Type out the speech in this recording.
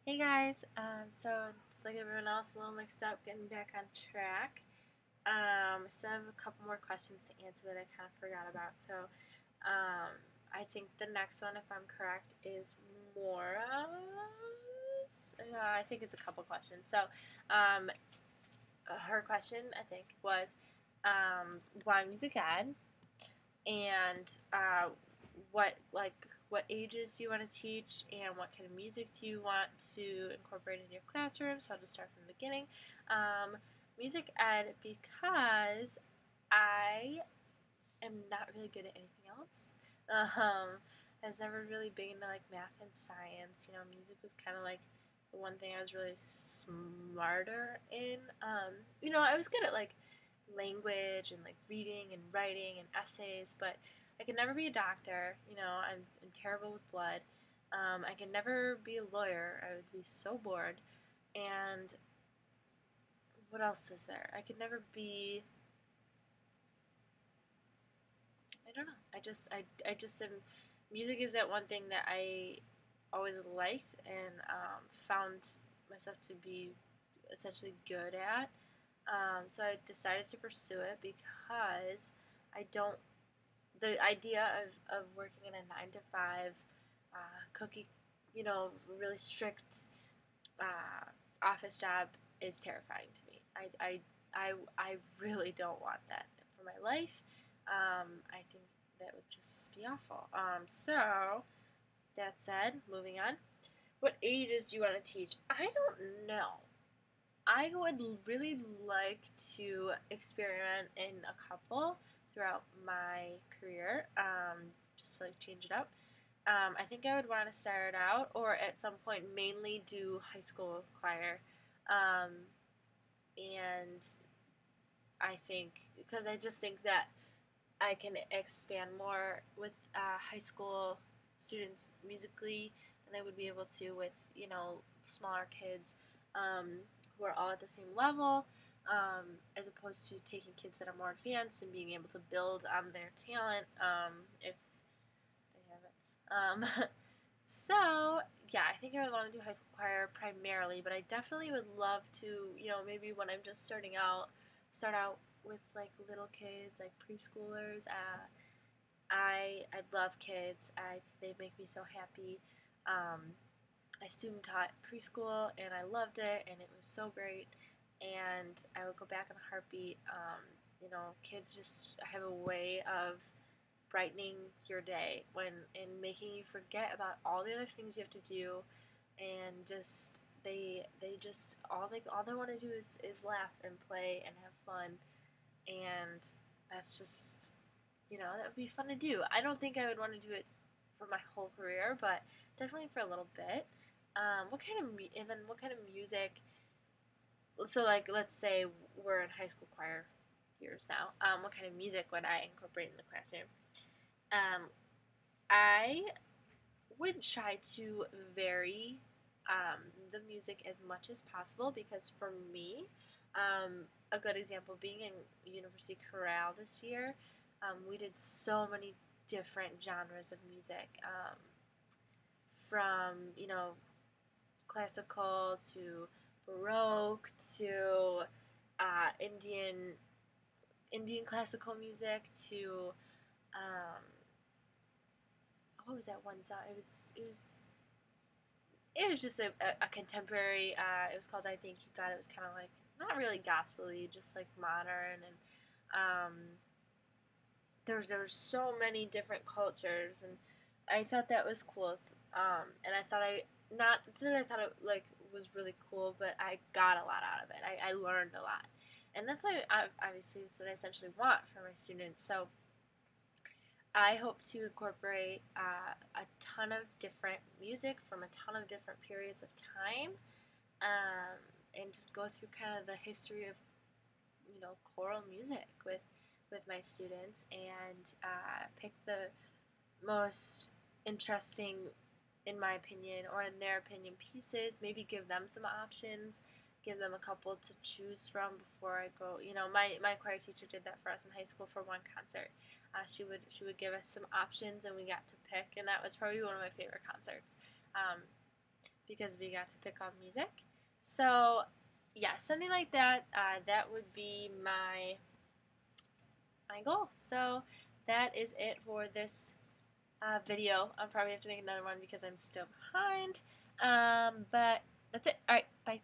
Hey guys, so just like everyone else, a little mixed up, getting back on track. I still have a couple more questions to answer that I kind of forgot about. I think the next one, if I'm correct, is Mora's. I think it's a couple questions. Um, her question, I think, was why music ed, and what ages do you want to teach, and what kind of music do you want to incorporate in your classroom. So I'll just start from the beginning. um, Music ed, because I am not really good at anything else. I was never really big into like math and science. Music was kind of like the one thing I was really smarter in. I was good at like language and like reading and writing and essays, but I could never be a doctor. I'm terrible with blood. I could never be a lawyer. I would be so bored. And what else is there? I could never be. I don't know. I just am. Music is that one thing that I always liked and found myself to be essentially good at. So I decided to pursue it because I don't. The idea of working in a 9 to 5 cookie, really strict office job is terrifying to me. I really don't want that for my life. I think that would just be awful. So that said, moving on. What ages do you want to teach? I don't know. I would really like to experiment in a couple throughout my career, just to like change it up. I think I would want to start out, or at some point, mainly do high school choir. Um, and I think, because I just think that I can expand more with high school students musically than I would be able to with, smaller kids who are all at the same level, as opposed to taking kids that are more advanced and being able to build on their talent if they have it. So, yeah, I think I would want to do high school choir primarily, but I definitely would love to, maybe when I'm just starting out, start out with like little kids, like preschoolers. I love kids. They make me so happy. I student taught preschool and I loved it and it was so great. And I would go back in a heartbeat. Kids just have a way of brightening your day and making you forget about all the other things you have to do, and just they just all they want to do is laugh and play and have fun, and that's just that would be fun to do. I don't think I would want to do it for my whole career, but definitely for a little bit. And then what kind of music? So like, let's say we're in high school choir years now. What kind of music would I incorporate in the classroom? Um, I would try to vary the music as much as possible, because for me, a good example being in University Chorale this year, we did so many different genres of music, from classical to baroque to Indian classical music to um, what was that one song? It was just a contemporary. It was called I Think You Got It. It was kind of like not really gospel-y, just like modern, and um, there were so many different cultures, and I thought that was cool. And I thought I not that I thought it like was really cool, but I got a lot out of it. I learned a lot, and that's why obviously it's what I essentially want for my students. So I hope to incorporate a ton of different music from a ton of different periods of time, and just go through kind of the history of choral music with my students, and pick the most interesting, in my opinion, or in their opinion, pieces. Maybe give them some options, give them a couple to choose from before I go. My choir teacher did that for us in high school for one concert. She would give us some options and we got to pick, and that was probably one of my favorite concerts. Um, because we got to pick on music. So yeah, something like that. That would be my goal. So that is it for this video. I'll probably have to make another one because I'm still behind. But that's it. All right, bye.